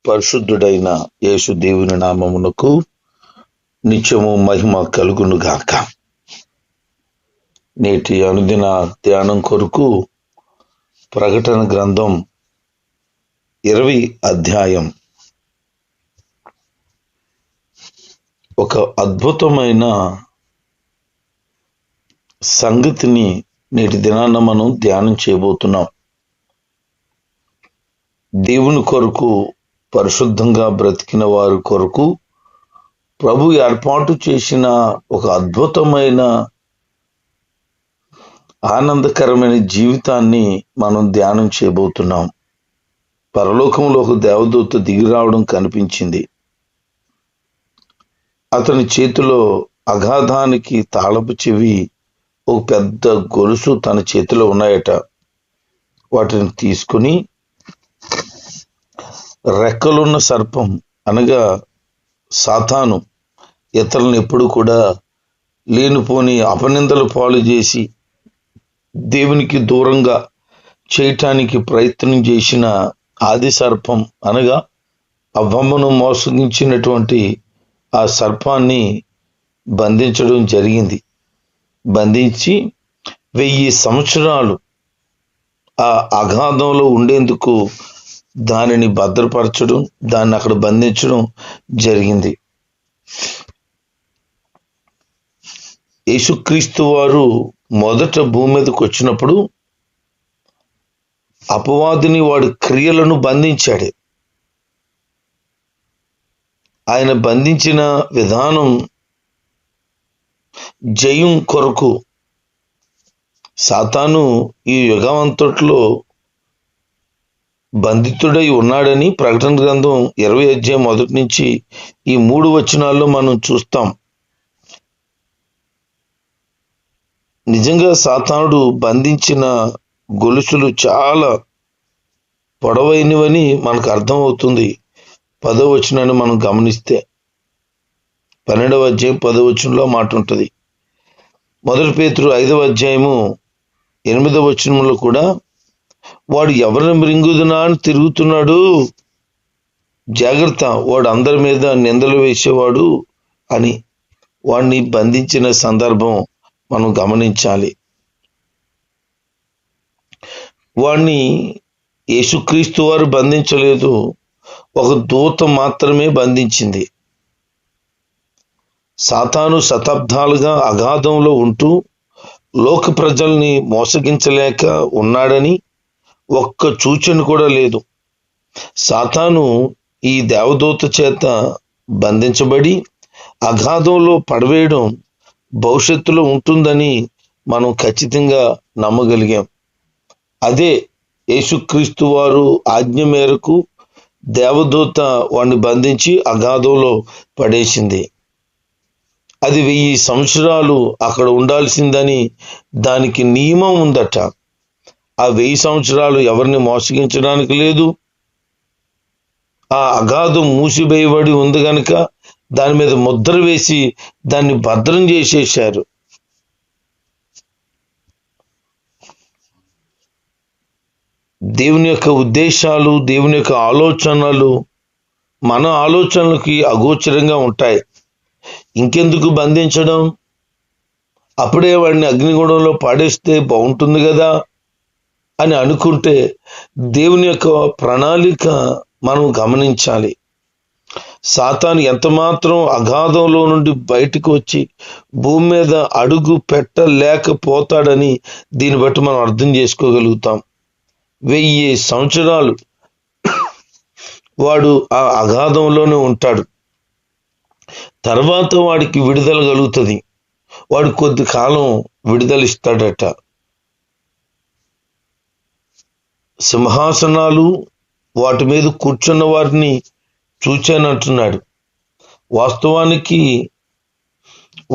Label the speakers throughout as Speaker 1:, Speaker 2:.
Speaker 1: పరిశుద్ధుడైన యేసు దేవుని నామమునకు నిత్యము మహిమ కలుగును గాక. నేటి అనుదిన ధ్యానం కొరకు ప్రకటన గ్రంథం 20 అధ్యాయం. ఒక అద్భుతమైన సంగతిని నేటి దినాన మనం ధ్యానం చేయబోతున్నాం. దేవుని కొరకు, పరిశుద్ధంగా బ్రతికిన వారి కొరకు ప్రభు ఏర్పాటు చేసిన ఒక అద్భుతమైన ఆనందకరమైన జీవితాన్ని మనం ధ్యానం చేయబోతున్నాం. పరలోకంలో ఒక దేవదూత దిగి రావడం కనిపించింది. అతని చేతిలో అగాధానికి తాళపు చెవి, ఒక పెద్ద గొలుసు తన చేతిలో ఉన్నాయట. వాటిని తీసుకుని రెక్కలున్న సర్పం అనగా సాతాను ఇతరులను ఎప్పుడు కూడా లేనిపోని అపనిందలు పాలు చేసి దేవునికి దూరంగా చేయటానికి ప్రయత్నం చేసిన ఆది సర్పం అనగా అవ్వమ్మను మోసగించినటువంటి ఆ సర్పాన్ని బంధించడం జరిగింది. బంధించి 1000 సంవత్సరాలు ఆ అగాధంలో ఉండేందుకు దానిని భద్రపరచడం, దాన్ని అక్కడ బంధించడం జరిగింది. యేసుక్రీస్తు వారు మొదట భూమి మీదకి వచ్చినప్పుడు అపవాదిని వాడి క్రియలను బంధించాడు. ఆయన బంధించిన విధానం జయం కొరకు. సాతాను ఈ యుగమంతట్లో బంధితుడై ఉన్నాడని ప్రకటన గ్రంథం 20 అధ్యాయం మొదటి నుంచి ఈ 3 వచనాల్లో మనం చూస్తాం. నిజంగా సాతానుడు బంధించిన గొలుసులు చాలా పొడవైనవని మనకు అర్థమవుతుంది. 10వ వచనాన్ని మనం గమనిస్తే 12వ అధ్యాయం 10వ వచనంలో మాట ఉంటుంది. 1 పేతురు 5వ అధ్యాయము 8వ వచనంలో కూడా వాడు ఎవరిని మృంగుదునా అని తిరుగుతున్నాడు, జాగ్రత్త, వాడు అందరి మీద నిందలు వేసేవాడు అని వాడిని బంధించిన సందర్భం మనం గమనించాలి. వాడిని యేసుక్రీస్తు వారు బంధించలేదు, ఒక దూత మాత్రమే బంధించింది. సాతాను శతాబ్దాలుగా అగాధంలో ఉంటూ లోక ప్రజల్ని మోసగించలేక ఉన్నాడని ఒక్క సూచన కూడా లేదు. సాతాను ఈ దేవదూత చేత బంధించబడి అగాధంలో పడవేయడం భవిష్యత్తులో ఉంటుందని మనం ఖచ్చితంగా నమ్మగలిగాం. అదే యేసుక్రీస్తు వారు ఆజ్ఞ మేరకు దేవదూత వాడిని బంధించి అగాధంలో పడేసింది. అది 1000 సంవత్సరాలు అక్కడ ఉండాల్సిందని దానికి నియమం ఉందట. ఆ 1000 సంవత్సరాలు ఎవరిని మోసగించడానికి లేదు. ఆ అగాధం మూసివేయబడి ఉంది గనుక దాని మీద ముద్ర వేసి దాన్ని భద్రం చేసేశారు. దేవుని యొక్క ఉద్దేశాలు, దేవుని యొక్క ఆలోచనలు మన ఆలోచనలకి అగోచరంగా ఉంటాయి. ఇంకెందుకు బంధించడం, అప్పుడే వాడిని అగ్నిగుండంలో పాడేస్తే బాగుంటుంది కదా అని అనుకుంటే దేవుని యొక్క ప్రణాళిక మనం గమనించాలి. సాతాను ఎంతమాత్రం అగాధంలో నుండి బయటకు వచ్చి భూమి మీద అడుగు పెట్టలేకపోతాడని దీన్ని బట్టి మనం అర్థం చేసుకోగలుగుతాం. 1000 సంవత్సరాలు వాడు ఆ అగాధంలోనే ఉంటాడు. తర్వాత వాడికి విడుదల కలుగుతుంది. వాడు కొద్ది కాలం విడుదల ఇస్తాడట. సింహాసనాలు, వాటి మీద కూర్చున్న వారిని చూచానంటున్నాడు. వాస్తవానికి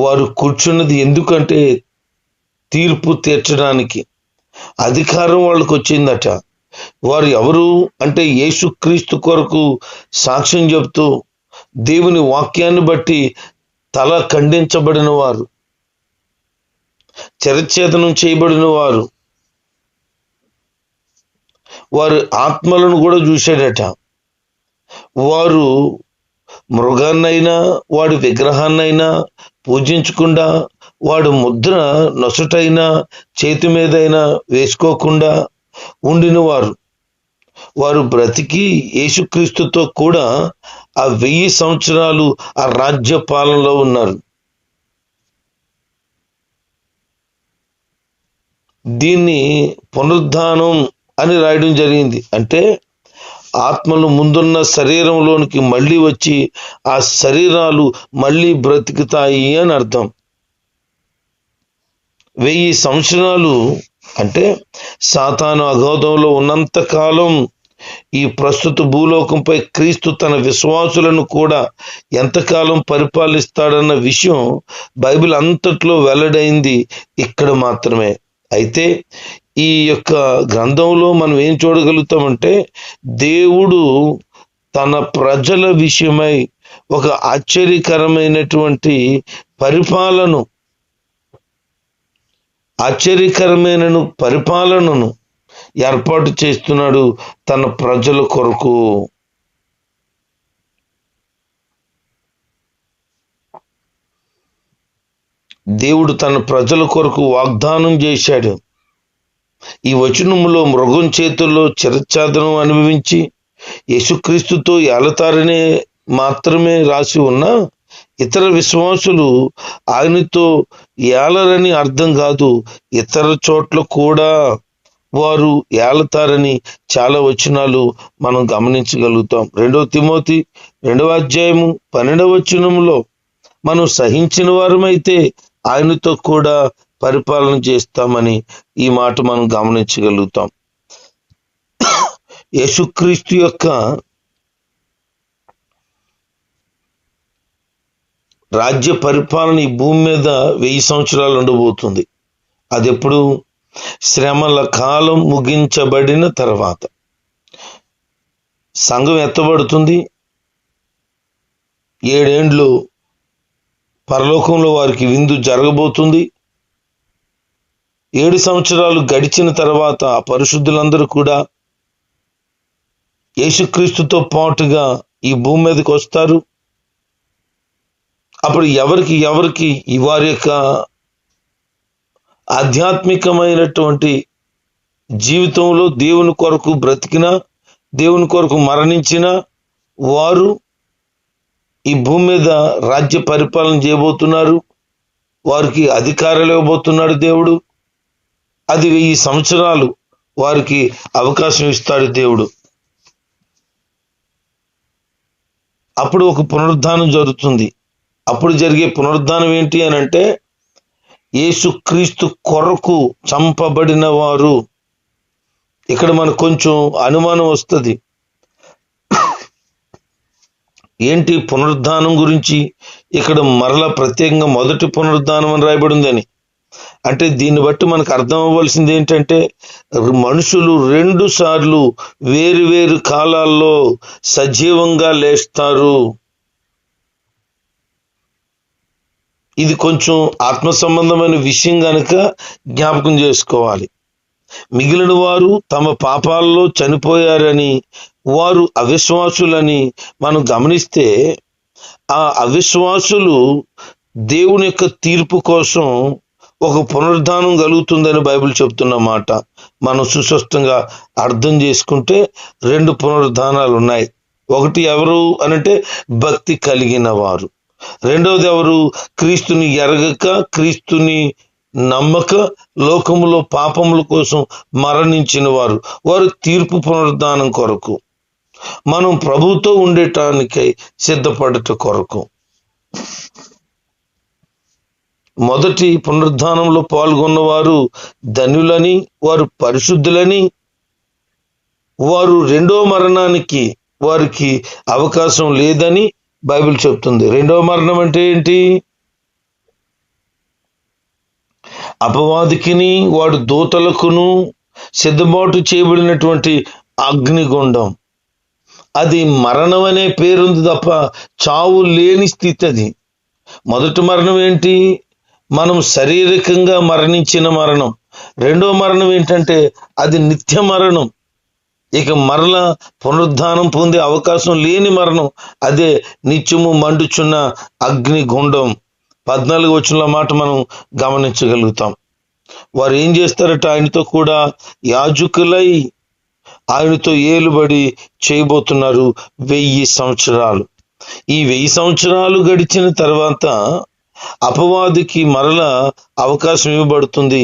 Speaker 1: వారు కూర్చున్నది ఎందుకంటే తీర్పు తీర్చడానికి అధికారం వాళ్ళకు వచ్చిందట. వారు ఎవరు అంటే యేసుక్రీస్తు కొరకు సాక్ష్యం చెప్తూ దేవుని వాక్యాన్ని బట్టి తల ఖండించబడిన వారు, చిరచ్ఛేదనం చేయబడిన వారు, వారి ఆత్మలను కూడా చూశాడట. వారు మృగాన్నైనా వాడి విగ్రహాన్నైనా పూజించకుండా, వాడు ముద్ర నొసటైనా చేతి మీదైనా వేసుకోకుండా ఉండిన వారు బ్రతికి యేసుక్రీస్తుతో కూడా ఆ 1000 సంవత్సరాలు ఆ రాజ్య పాలనలో ఉన్నారు. దీన్ని పునరుద్ధానం అని రాయడం జరిగింది. అంటే ఆత్మలు ముందున్న శరీరంలోనికి మళ్ళీ వచ్చి ఆ శరీరాలు మళ్ళీ బ్రతుకుతాయి అని అర్థం. 1000 సంవత్సరాలు అంటే సాతాను అగాధంలో ఉన్నంత కాలం ఈ ప్రస్తుత భూలోకంపై క్రీస్తు తన విశ్వాసులను కూడా ఎంతకాలం పరిపాలిస్తాడన్న విషయం బైబిల్ అంతట్లో వెల్లడైంది ఇక్కడ మాత్రమే. అయితే ఈ యొక్క గ్రంథంలో మనం ఏం చూడగలుగుతామంటే, దేవుడు తన ప్రజల విషయమై ఒక ఆశ్చర్యకరమైనటువంటి పరిపాలనను ఏర్పాటు చేస్తున్నాడు తన ప్రజల కొరకు. దేవుడు తన ప్రజల కొరకు వాగ్దానం చేశాడు. ఈ వచనములో మృగం చేతుల్లో చిరఛాదనం అనుభవించి యేసుక్రీస్తుతో ఏలతారనే మాత్రమే రాసి ఉన్న ఇతర విశ్వాసులు ఆయనతో ఏలరని అర్థం కాదు, ఇతర చోట్ల కూడా వారు ఏలతారని చాలా వచనాలు మనం గమనించగలుగుతాం. 2 తిమోతి 2వ అధ్యాయము 12వ వచనంలో మనం సహించిన వారమైతే ఆయనతో కూడా పరిపాలన చేస్తామని ఈ మాట మనం గమనించగలుగుతాం. యేసుక్రీస్తు యొక్క రాజ్య పరిపాలన ఈ భూమి మీద 1000 సంవత్సరాలు ఉండబోతుంది. అది ఎప్పుడు? శ్రమల కాలం ముగించబడిన తర్వాత సంఘం ఎత్తబడుతుంది. 7 ఏండ్లు పరలోకంలో వారికి విందు జరగబోతుంది. 7 సంవత్సరాలు గడిచిన తర్వాత ఆ పరిశుద్ధులందరూ కూడా యేసుక్రీస్తుతో పాటుగా ఈ భూమి మీదకి వస్తారు. అప్పుడు ఎవరికి వారి యొక్క ఆధ్యాత్మికమైనటువంటి జీవితంలో దేవుని కొరకు బ్రతికిన, దేవుని కొరకు మరణించిన వారు ఈ భూమి మీద రాజ్య పరిపాలన చేయబోతున్నారు. వారికి అధికారాలు ఇవ్వబోతున్నాడు దేవుడు. అది 1000 సంవత్సరాలు వారికి అవకాశం ఇస్తాడు దేవుడు. అప్పుడు ఒక పునరుద్ధానం జరుగుతుంది. అప్పుడు జరిగే పునరుద్ధానం ఏంటి అని అంటే, యేసుక్రీస్తు కొరకు చంపబడిన వారు. ఇక్కడ మనకు కొంచెం అనుమానం వస్తుంది, ఏంటి పునరుద్ధానం గురించి ఇక్కడ మరలా ప్రత్యేకంగా మొదటి పునరుద్ధానం అని రాయబడిందని. అంటే దీన్ని బట్టి మనకు అర్థం అవ్వాల్సింది ఏంటంటే, మనుషులు 2 సార్లు వేరు వేరు కాలాల్లో సజీవంగా లేస్తారు. ఇది కొంచెం ఆత్మ సంబంధమైన విషయం కనుక జ్ఞాపకం చేసుకోవాలి. మిగిలిన వారు తమ పాపాల్లో చనిపోయారని, వారు అవిశ్వాసులని మనం గమనిస్తే, ఆ అవిశ్వాసులు దేవుని యొక్క తీర్పు కోసం ఒక పునరుద్ధానం కలుగుతుందని బైబిల్ చెప్తున్న మాట మనం సుస్పష్టంగా అర్థం చేసుకుంటే 2 పునరుద్ధానాలు ఉన్నాయి. ఒకటి ఎవరు అనంటే భక్తి కలిగిన వారు. రెండవది ఎవరు? క్రీస్తుని ఎరగక, క్రీస్తుని నమ్మక, లోకములో పాపముల కోసం మరణించిన వారు. వారు తీర్పు పునరుద్ధానం కొరకు, మనం ప్రభుతో ఉండటానికై సిద్ధపడట కొరకు. మొదటి పునరుద్ధానంలో పాల్గొన్నవారు ధన్యులని, వారు పరిశుద్ధులని, వారు 2వ మరణానికి వారికి అవకాశం లేదని బైబిల్ చెప్తుంది. 2వ మరణం అంటే ఏంటి? అపవాదికిని వాడు దూతలకును సిద్ధబాటు చేయబడినటువంటి అగ్నిగుండం. అది మరణం అనే పేరుంది తప్ప చావు లేని స్థితి అది. మొదటి మరణం ఏంటి? మనం శారీరకంగా మరణించిన మరణం. 2వ మరణం ఏంటంటే అది నిత్య మరణం. ఇక మరల పునరుద్ధానం పొందే అవకాశం లేని మరణం, అదే నిత్యము మండుచున్న అగ్ని గుండం. 14 వచనంలో మాట మనం గమనించగలుగుతాం. వారు ఏం చేస్తారట? ఆయనతో కూడా యాజకులై ఆయనతో ఏలుబడి చేయబోతున్నారు 1000 సంవత్సరాలు. ఈ 1000 సంవత్సరాలు గడిచిన తర్వాత అపవాదికి మరల అవకాశం ఇవ్వబడుతుంది.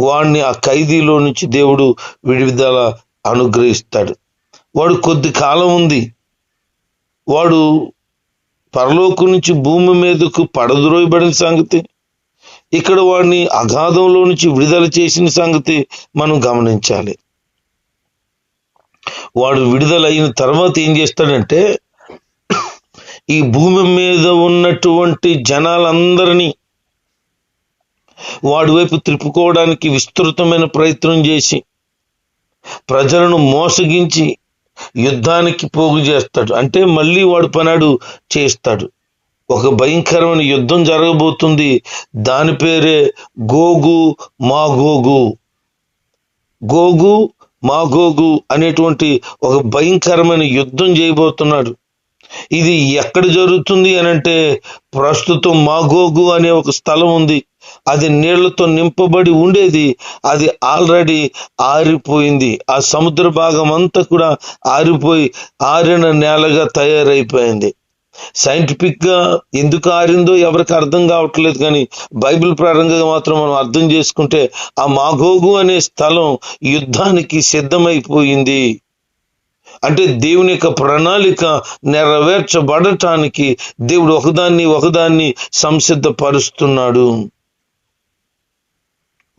Speaker 1: వాడిని ఆ ఖైదీలో నుంచి దేవుడు విడుదల అనుగ్రహిస్తాడు. వాడు కొద్ది కాలం ఉంది, వాడు పరలోకం నుంచి భూమి మీదకు పడద్రోయబడిన సంగతి, ఇక్కడ వాడిని అగాధంలో నుంచి విడుదల చేసిన సంగతి మనం గమనించాలి. వాడు విడుదల అయిన తర్వాత ఏం చేస్తాడంటే, ఈ భూమి మీద ఉన్నటువంటి జనాలందరినీ వాడి వైపు త్రిప్పుకోవడానికి విస్తృతమైన ప్రయత్నం చేసి ప్రజలను మోసగించి యుద్ధానికి పోగు చేస్తాడు. అంటే మళ్ళీ వాడు పనాడు చేస్తాడు. ఒక భయంకరమైన యుద్ధం జరగబోతుంది. దాని పేరే గోగు మాగోగు. గోగు మాగోగు అనేటువంటి ఒక భయంకరమైన యుద్ధం చేయబోతున్నాడు. ఇది ఎక్కడ జరుగుతుంది అని అంటే, ప్రస్తుతం మాగోగు అనే ఒక స్థలం ఉంది. అది నీళ్లతో నింపబడి ఉండేది. అది ఆల్రెడీ ఆరిపోయింది. ఆ సముద్ర భాగం అంతా కూడా ఆరిపోయి ఆరిన నేలగా తయారైపోయింది. సైంటిఫిక్ గా ఎందుకు ఆరిందో ఎవరికి అర్థం కావట్లేదు, కానీ బైబిల్ ప్రకారంగా మాత్రం మనం అర్థం చేసుకుంటే ఆ మాగోగు అనే స్థలం యుద్ధానికి సిద్ధమైపోయింది. అంటే దేవుని యొక్క ప్రణాళిక నెరవేర్చబడటానికి దేవుడు ఒకదాన్ని సంసిద్ధపరుస్తున్నాడు.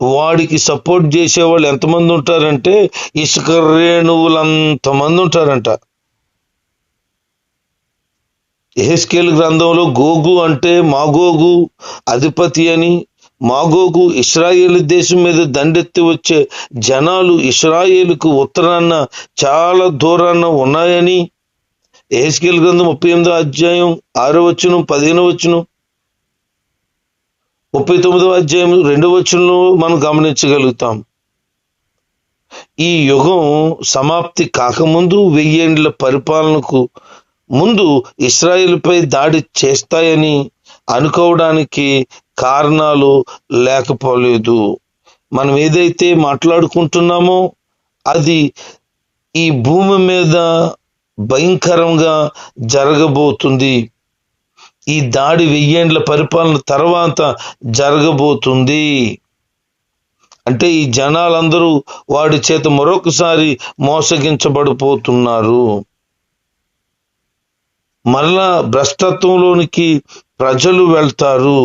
Speaker 1: వాడికి సపోర్ట్ చేసేవాళ్ళు ఎంతమంది ఉంటారంటే, ఇసుక రేణువులంతమంది ఉంటారంట. యెహెజ్కేలు గ్రంథంలో గోగు అంటే మాగోగు అధిపతి అని, మాగోగు ఇశ్రాయేలు దేశం మీద దండెత్తి వచ్చే జనాలు ఇశ్రాయేలుకు ఉత్తరాన చాలా దూరాన ఉన్నాయని యెహెజ్కేలు గ్రంథం 38వ అధ్యాయం 6వ వచనం 15వ వచనం 39వ అధ్యాయం 2వ వచనంలో మనం గమనించగలుగుతాం. ఈ యుగం సమాప్తి కాకముందు 1000 ఏండ్ల పరిపాలనకు ముందు ఇశ్రాయేలుపై దాడి చేస్తాయని అనుకోవడానికి కారణాలు లేకపోలేదు. మనం ఏదైతే మాట్లాడుకుంటున్నామో అది ఈ భూమి మీద భయంకరంగా జరగబోతుంది. ఈ దాడి 1000 ఏండ్ల పరిపాలన తర్వాత జరగబోతుంది. అంటే ఈ జనాలందరూ వాడి చేత మరొకసారి మోసగించబడిపోతున్నారు. మరలా భ్రష్టత్వంలోనికి ప్రజలు వెళ్తారు.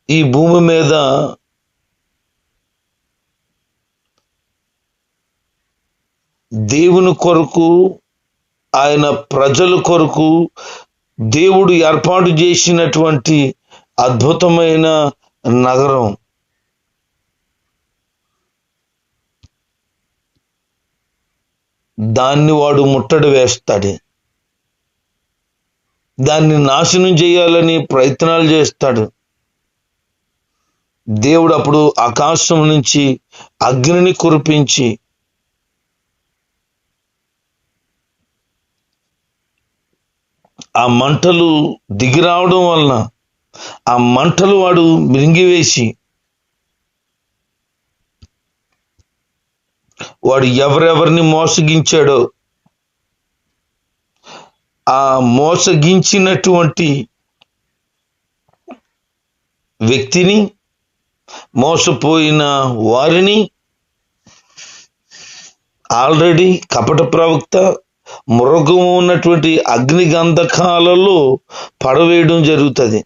Speaker 1: ఈ భూమి మీద దేవుని కొరకు, ఆయన ప్రజల కొరకు దేవుడు ఏర్పాటు చేసినటువంటి అద్భుతమైన నగరం. దాన్ని వాడు ముట్టడి వేస్తాడు. దాన్ని నాశనం చేయాలని ప్రయత్నాలు చేస్తాడు. దేవుడు అప్పుడు ఆకాశం నుంచి అగ్నిని కురిపించి ఆ మంటలు దిగిరావడం వలన ఆ మంటలు వాడు మింగివేసి వాడు ఎవరెవరిని మోసగించాడో ఆ మోసగించినటువంటి వ్యక్తిని, మోసపోయిన వారిని ఆల్రెడీ కపట ప్రవక్త మృగం ఉన్నటువంటి అగ్నిగంధకాలలో పడవేయడం జరుగుతుంది.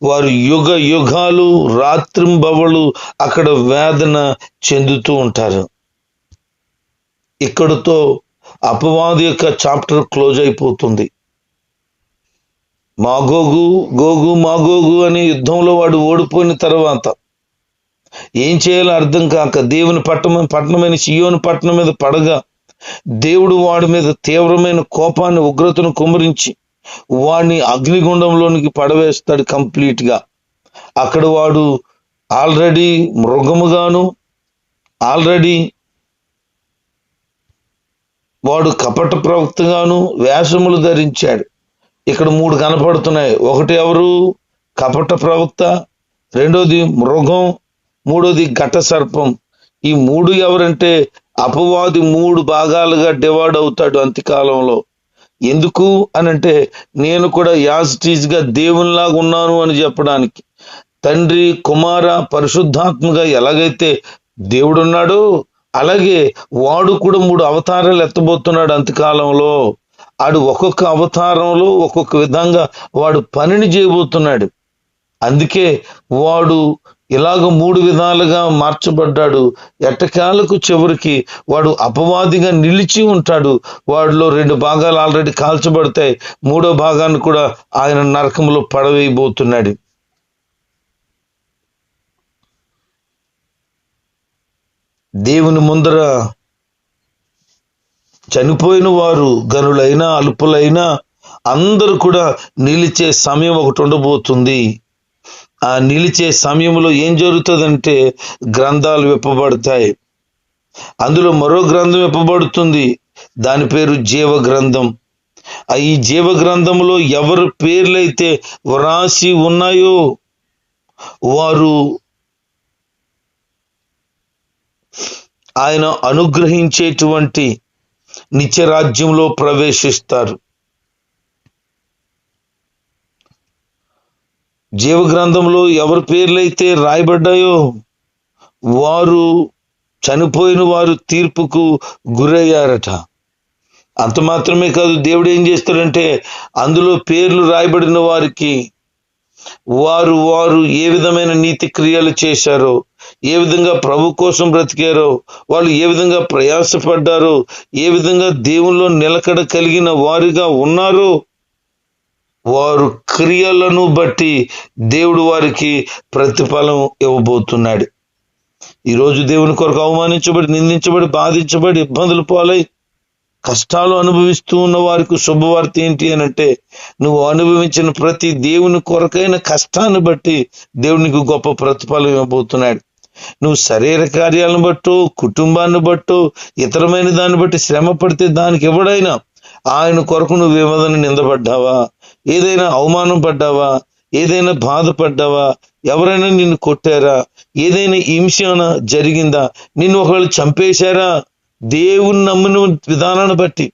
Speaker 1: వారు యుగ యుగాలు రాత్రింబవళ్ళు అక్కడ వేదన చెందుతూ ఉంటారు. ఇక్కడతో అపవాది యొక్క చాప్టర్ క్లోజ్ అయిపోతుంది. మాగోగు అనే యుద్ధంలో వాడు ఓడిపోయిన తర్వాత ఏం చేయాలో అర్థం కాక దేవుని పట్టణమైన సియోను పట్టణం మీద పడగా దేవుడు వాడి మీద తీవ్రమైన కోపాన్ని, ఉగ్రతను కుమ్మరించి వాడిని అగ్నిగుండంలోనికి పడవేస్తాడు కంప్లీట్ గా. అక్కడ వాడు ఆల్రెడీ మృగముగాను ఆల్రెడీ వాడు కపట ప్రవక్తగాను వేషములు ధరించాడు. ఇక్కడ 3 కనపడుతున్నాయి. ఒకటి ఎవరు? కపట ప్రవక్త, రెండోది మృగం, మూడోది ఘట సర్పం. ఈ 3 ఎవరంటే అపవాది 3 భాగాలుగా డివైడ్ అవుతాడు అంత్యకాలంలో. ఎందుకు అనంటే నేను కూడా యాజిటీజ్గా దేవునిలాగా ఉన్నాను అని చెప్పడానికి. తండ్రి, కుమార, పరిశుద్ధాత్మగా ఎలాగైతే దేవుడున్నాడో అలాగే వాడు కూడా 3 అవతారాలు ఎత్తబోతున్నాడు అంత్యకాలంలో. ఆడు ఒక్కొక్క అవతారంలో ఒక్కొక్క విధంగా వాడు పనిని చేయబోతున్నాడు. అందుకే వాడు ఇలాగ 3 విధాలుగా మార్చబడ్డాడు. ఎట్టకాలకు చివరికి వాడు అపవాదిగా నిలిచి ఉంటాడు. వాడిలో 2 భాగాలు ఆల్రెడీ కాల్చబడతాయి. 3వ భాగాన్ని కూడా ఆయన నరకంలో పడవేయబోతున్నాడు. దేవుని ముందర చనిపోయిన వారు గనులైనా అల్పులైనా అందరూ కూడా నిలిచే సమయం ఒకటి ఉండబోతుంది. ఆ నిలిచే సమయంలో ఏం జరుగుతుందంటే గ్రంథాలు విప్పబడతాయి. అందులో మరో గ్రంథం విప్పబడుతుంది. దాని పేరు జీవ గ్రంథం. ఈ జీవ గ్రంథంలో ఎవరి పేర్లైతే వ్రాసి ఉన్నాయో వారు ఆయన అనుగ్రహించేటువంటి నిత్యరాజ్యంలో ప్రవేశిస్తారు. జీవ గ్రంథంలో ఎవరి పేర్లైతే రాయబడ్డాయో వారు చనిపోయిన వారు తీర్పుకు గురయ్యారట. అంత మాత్రమే కాదు, దేవుడు ఏం చేస్తాడంటే అందులో పేర్లు రాయబడిన వారికి వారు ఏ విధమైన నీతి క్రియలు చేశారో, ఏ విధంగా ప్రభు కోసం బ్రతికారో, వాళ్ళు ఏ విధంగా ప్రయాసపడ్డారో, ఏ విధంగా దేవుల్లో నిలకడ కలిగిన వారిగా ఉన్నారో వారు క్రియలను బట్టి దేవుడు వారికి ప్రతిఫలం ఇవ్వబోతున్నాడు. ఈరోజు దేవుని కొరకు అవమానించబడి, నిందించబడి, బాధించబడి, ఇబ్బందులు పాలై కష్టాలు అనుభవిస్తూ ఉన్న వారికి శుభవార్త ఏంటి అనంటే నువ్వు అనుభవించిన ప్రతి దేవుని కొరకైన కష్టాన్ని బట్టి దేవునికి గొప్ప ప్రతిఫలం ఇవ్వబోతున్నాడు. నువ్వు శరీర కార్యాలను బట్టో, కుటుంబాన్ని బట్టో, ఇతరమైన దాన్ని బట్టి శ్రమ పడితే దానికి ఎవడైనా ఆయన కొరకు నువ్వు ఏమైనా నిందపడ్డావా, ఏదైనా అవమానం పడ్డావా, ఏదైనా బాధపడ్డావా, ఎవరైనా నిన్ను కొట్టారా, ఏదైనా హింసన జరిగిందా, నిన్ను ఒకవేళ చంపేశారా, దేవుని నమ్మిన విధానాన్ని బట్టి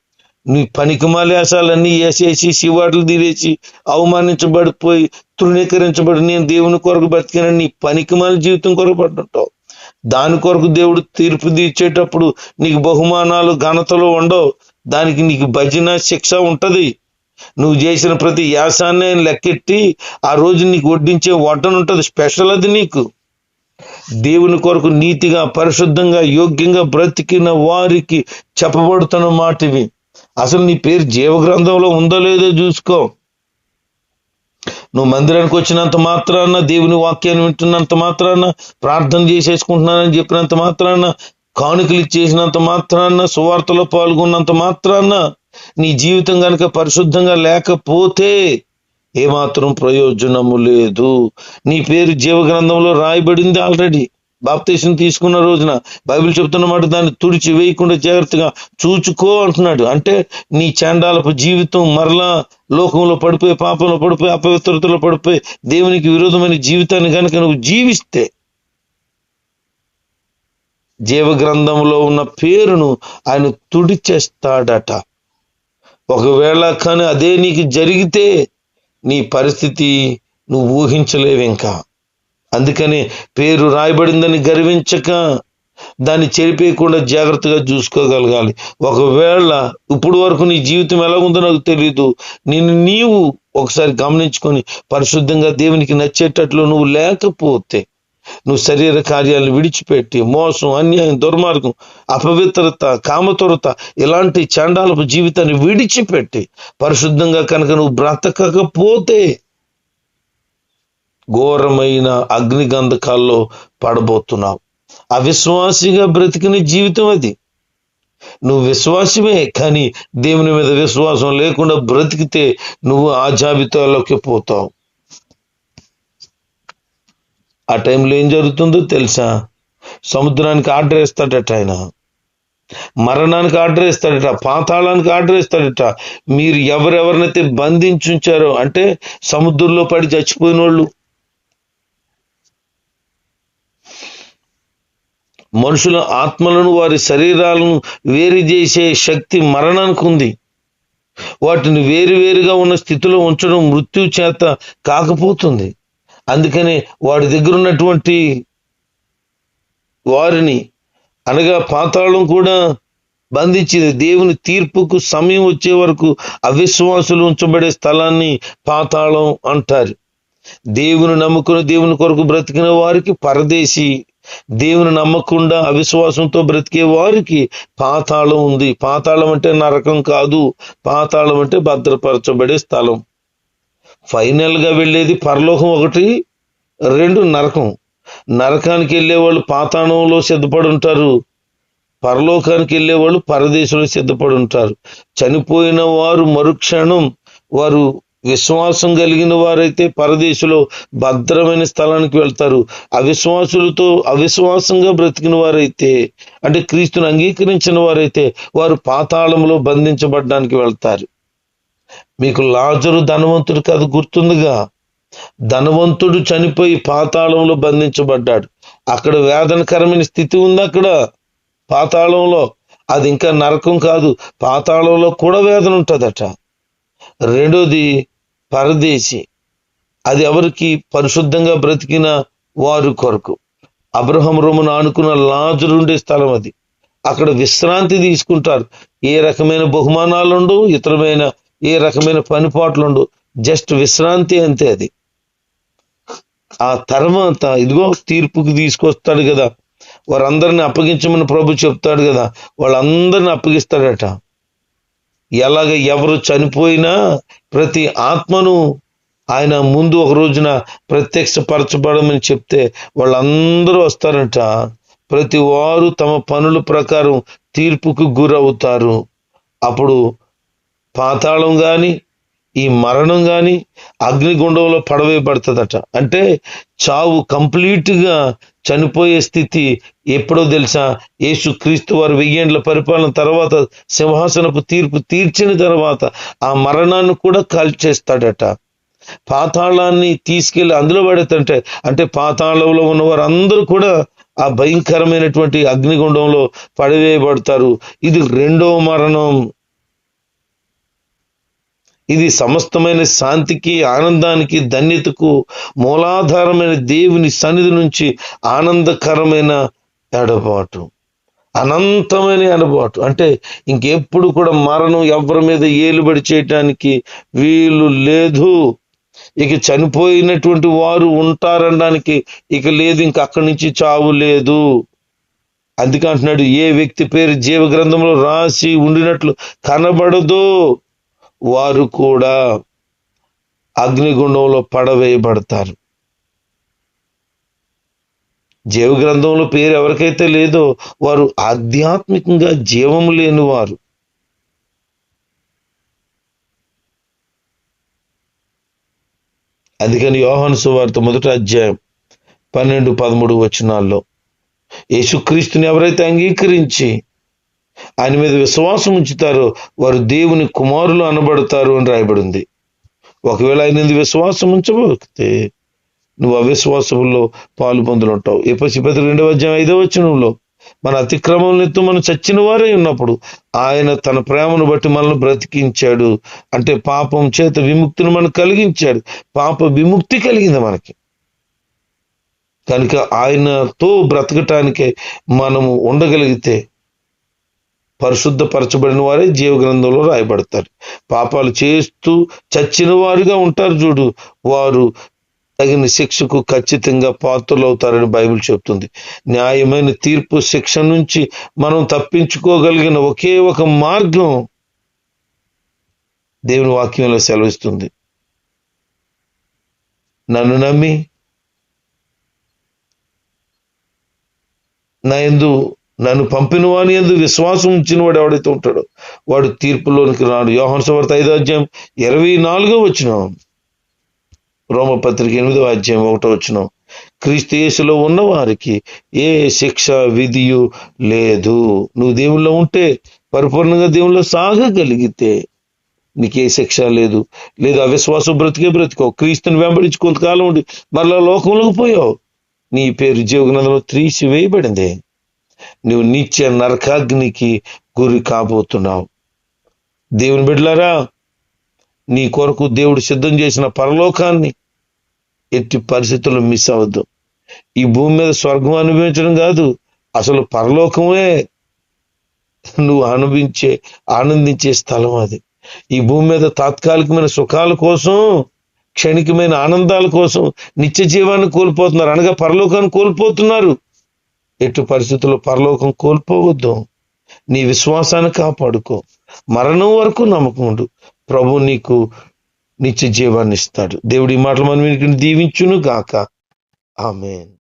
Speaker 1: నీ పనికిమాలేసాలన్నీ వేసేసి శివాట్లు తీరేసి అవమానించబడిపోయి తృణీకరించబడి నేను దేవుని కొరకు బతికిన నీ పనికిమాల జీవితం కొరకు పడ్డంటావు. దాని కొరకు దేవుడు తీర్పు తీర్చేటప్పుడు నీకు బహుమానాలు ఘనతలు ఉండవు. దానికి నీకు భజన శిక్ష ఉంటది. నువ్వు చేసిన ప్రతి యాసాన్ని లెక్కెట్టి ఆ రోజు నీకు వడ్డించే వడ్డన ఉంటుంది, స్పెషల్. అది నీకు దేవుని కొరకు నీతిగా, పరిశుద్ధంగా, యోగ్యంగా బ్రతికిన వారికి చెప్పబడుతున్న మాటివి. అసలు నీ పేరు జీవ గ్రంథంలో ఉందో లేదో చూసుకో. నువ్వు మందిరానికి వచ్చినంత మాత్రాన, దేవుని వాక్యాన్ని వింటున్నంత మాత్రాన, ప్రార్థన చేసేసుకుంటున్నానని చెప్పినంత మాత్రాన, కానుకలు ఇచ్చేసినంత మాత్రాన, సువార్తలో పాల్గొన్నంత మాత్రాన నీ జీవితం కనుక పరిశుద్ధంగా లేకపోతే ఏమాత్రం ప్రయోజనము లేదు. నీ పేరు జీవ గ్రంథంలో రాయబడింది ఆల్రెడీ. బాప్తీసం తీసుకున్న రోజున బైబిల్ చెప్తున్నమాట దాన్ని తుడిచి వేయకుండా జాగ్రత్తగా చూచుకో అంటున్నాడు. అంటే నీ చాండాలపు జీవితం మరలా లోకంలో పడిపోయి, పాపంలో పడిపోయి, అపవిత్రతలో పడిపోయి, దేవునికి విరోధమైన జీవితాన్ని కనుక నువ్వు జీవిస్తే జీవ గ్రంథంలో ఉన్న పేరును ఆయన తుడిచేస్తాడట. ఒకవేళ కానీ అదే నీకు జరిగితే నీ పరిస్థితి నువ్వు ఊహించలేవు ఇంకా. అందుకని పేరు రాయబడిందని గర్వించక దాన్ని చెరిపేయకుండా జాగ్రత్తగా చూసుకోగలగాలి. ఒకవేళ ఇప్పుడు వరకు నీ జీవితం ఎలా ఉందో నాకు తెలీదు, నీవు ఒకసారి గమనించుకొని పరిశుద్ధంగా దేవునికి నచ్చేటట్లు నువ్వు లేకపోతే, నువ్వు శరీర కార్యాలను విడిచిపెట్టి మోసం, అన్యాయం, దుర్మార్గం, అపవిత్రత, కామతురత ఇలాంటి చాండాలపు జీవితాన్ని విడిచిపెట్టి పరిశుద్ధంగా కనుక నువ్వు బ్రతకకపోతే ఘోరమైన అగ్నిగంధకాల్లో పడబోతున్నావు. అవిశ్వాసిగా బ్రతికిన జీవితం అది. నువ్వు విశ్వాసమే, కానీ దేవుని మీద విశ్వాసం లేకుండా బ్రతికితే నువ్వు ఆ జాబితాలోకి పోతావు. ఆ టైంలో ఏం జరుగుతుందో తెలుసా? సముద్రానికి ఆర్డర్ ఇస్తాడట ఆయన, మరణానికి ఆర్డర్ ఇస్తాడట, పాతాళానికి ఆర్డర్ ఇస్తాడట. మీరు ఎవరెవరినైతే బంధించుంచారో, అంటే సముద్రంలో పడి చచ్చిపోయిన వాళ్ళు, మనుషుల ఆత్మలను వారి శరీరాలను వేరు చేసే శక్తి మరణానికి ఉంది. వాటిని వేరువేరుగా ఉన్న స్థితిలో ఉంచడం మృత్యు చేత కాకపోతుంది. అందుకనే వాడి దగ్గర ఉన్నటువంటి వారిని, అనగా పాతాళం కూడా బంధించింది. దేవుని తీర్పుకు సమయం వచ్చే వరకు అవిశ్వాసులు ఉంచబడే స్థలాన్ని పాతాళం అంటారు. దేవుని నమ్ముకుని దేవుని కొరకు బ్రతికిన వారికి పరదేశి, దేవుని నమ్మకుండా అవిశ్వాసంతో బ్రతికే వారికి పాతాళం ఉంది. పాతాళం అంటే నరకం కాదు, పాతాళం అంటే భద్రపరచబడే స్థలం. ఫైనల్ గా వెళ్ళేది పరలోకం ఒకటి, 2 నరకం. నరకానికి వెళ్ళే వాళ్ళు పాతాళంలో సిద్ధపడి ఉంటారు, పరలోకానికి వెళ్ళే వాళ్ళు పరదేశంలో సిద్ధపడి ఉంటారు. చనిపోయిన వారు మరుక్షణం వారు విశ్వాసం కలిగిన వారైతే పరదేశంలో భద్రమైన స్థలానికి వెళ్తారు. అవిశ్వాసంగా బ్రతికిన వారైతే, అంటే క్రీస్తుని అంగీకరించిన వారైతే, వారు పాతాళంలో బంధించబడడానికి వెళ్తారు. మీకు లాజరు ధనవంతుడు కథ గుర్తుందిగా. ధనవంతుడు చనిపోయి పాతాళంలో బంధించబడ్డాడు. అక్కడ వేదనకరమైన స్థితి ఉంది. అక్కడ పాతాళంలో, అది ఇంకా నరకం కాదు, పాతాళంలో కూడా వేదన ఉంటుందట. రెండోది పరదేశి, అది ఎవరికి? పరిశుద్ధంగా బ్రతికిన వారి కొరకు. అబ్రహాం రొమ్మును ఆనుకున్న లాజరు ఉండే స్థలం అది. అక్కడ విశ్రాంతి తీసుకుంటారు. ఏ రకమైన బహుమానాలు ఉండవు, ఇతరమైన ఏ రకమైన పనిపాట్లు ఉండవు, జస్ట్ విశ్రాంతి అంతే. అది ఆ తర్వాత ఇదిగో తీర్పుకి తీసుకొస్తాడు కదా, వారందరిని అప్పగించమని ప్రభు చెప్తాడు కదా, వాళ్ళందరిని అప్పగిస్తాడట. ఎలాగ ఎవరు చనిపోయినా ప్రతి ఆత్మను ఆయన ముందు ఒక రోజున ప్రత్యక్షపరచబడమని చెప్తే వాళ్ళందరూ వస్తారట. ప్రతి వారు తమ పనుల ప్రకారం తీర్పుకు గురవుతారు. అప్పుడు పాతాళం గాని ఈ మరణం గాని అగ్నిగుండంలో పడవేయబడుతుందట. అంటే చావు కంప్లీట్గా చనిపోయే స్థితి ఎప్పుడో తెలుసా? యేసు క్రీస్తు వారు 1000 ఏండ్ల పరిపాలన తర్వాత సింహాసనపు తీర్పు తీర్చిన తర్వాత ఆ మరణాన్ని కూడా కాల్చేస్తాడట. పాతాళాన్ని తీసుకెళ్లి అందులో పడేతంటే, అంటే పాతాళంలో ఉన్న వారు అందరూ కూడా ఆ భయంకరమైనటువంటి అగ్నిగుండంలో పడవేయబడతారు. ఇది 2వ మరణం. ఇది సమస్తమైన శాంతికి, ఆనందానికి, ధన్యతకు మూలాధారమైన దేవుని సన్నిధి నుంచి ఆనందకరమైన ఎడబాటు, అనంతమైన ఎడబాటు. అంటే ఇంకెప్పుడు కూడా మరణం ఎవరి మీద ఏలుబడి చేయటానికి వీలు లేదు. ఇక చనిపోయినటువంటి వారు ఉంటారనడానికి ఇక లేదు, ఇంక అక్కడి నుంచి చావు లేదు. అందుకే అంటున్నాడు, ఏ వ్యక్తి పేరు జీవ గ్రంథంలో రాసి ఉండినట్లు కనబడదో వారు కూడా అగ్నిగుండంలో పడవేయబడతారు. జీవ గ్రంథంలో పేరు ఎవరికైతే లేదో వారు ఆధ్యాత్మికంగా జీవము లేని వారు. అందుకని యోహాను సువార్త 1వ అధ్యాయం 12-13 వచనాల్లో యేసుక్రీస్తుని ఎవరైతే అంగీకరించి ఆయన మీద విశ్వాసం ఉంచుతారో వారు దేవుని కుమారులు అనబడతారు అని రాయబడింది. ఒకవేళ ఆయన విశ్వాసం ఉంచబోతే నువ్వు అవిశ్వాసంలో పాలు పొందులుంటావు. ఎఫెసీ పత్రిక 2వ అధ్యాయం 5వ వచనంలో మన అతిక్రమం నిమిత్తం మనం చచ్చిన వారే ఉన్నప్పుడు ఆయన తన ప్రేమను బట్టి మనల్ని బ్రతికించాడు. అంటే పాపం చేత విముక్తిని మనకు కలిగించాడు. పాప విముక్తి కలిగింది మనకి. కనుక ఆయనతో బ్రతకటానికే మనము ఉండగలిగితే పరిశుద్ధపరచబడిన వారే జీవ గ్రంథంలో రాయబడతారు. పాపాలు చేస్తూ చచ్చిన వారుగా ఉంటారు చూడు, వారు తగిన శిక్షకు ఖచ్చితంగా పాత్రలవుతారని బైబిల్ చెప్తుంది. న్యాయమైన తీర్పు శిక్ష నుంచి మనం తప్పించుకోగలిగిన ఒకే ఒక మార్గం దేవుని వాక్యంలో సెలవిస్తుంది. నన్ను నమ్మి నన్ను పంపిన వాని యందు విశ్వాసం ఉంచిన వాడు ఎవడైతే ఉంటాడో వాడు తీర్పులోనికి రాడు. యోహాను సువార్త 5వ అధ్యాయం 24వ వచనం, రోమపత్రిక 8వ అధ్యాయం 1వ వచనం. క్రీస్తు యేసులో ఉన్న వారికి ఏ శిక్ష విధియు లేదు. నువ్వు దేవుల్లో ఉంటే, పరిపూర్ణంగా దేవుల్లో సాగగలిగితే నీకే శిక్ష లేదు. లేదు అవిశ్వాసం బ్రతికావు, క్రీస్తుని వెంబడించి కొంతకాలం ఉండి మరలా లోకంలోకి పోయావు, నీ పేరు జీవగ్రంథంలో తీసివేయబడింది. నువ్వు నిత్య నరకాగ్నికి గురి కాబోతున్నావు. దేవుని బిడ్డలారా, నీ కొరకు దేవుడు సిద్ధం చేసిన పరలోకాన్ని ఎట్టి పరిస్థితుల్లో మిస్ అవ్వద్దు. ఈ భూమి మీద స్వర్గం అనుభవించడం కాదు, అసలు పరలోకమే నువ్వు ఆనందించే స్థలం అది. ఈ భూమి మీద తాత్కాలికమైన సుఖాల కోసం, క్షణికమైన ఆనందాల కోసం నిత్య జీవాన్ని కోల్పోతున్నారు, అనగా పరలోకాన్ని కోల్పోతున్నారు. ఎట్టి పరిస్థితుల్లో పరలోకం కోల్పోవద్దు. నీ విశ్వాసాన్ని కాపాడుకో, మరణం వరకు నమ్మకం ఉండు. ప్రభు నీకు నిత్య జీవాన్ని ఇస్తాడు. దేవుడి మాటలు మనం దీవించును గాక. ఆమేన్.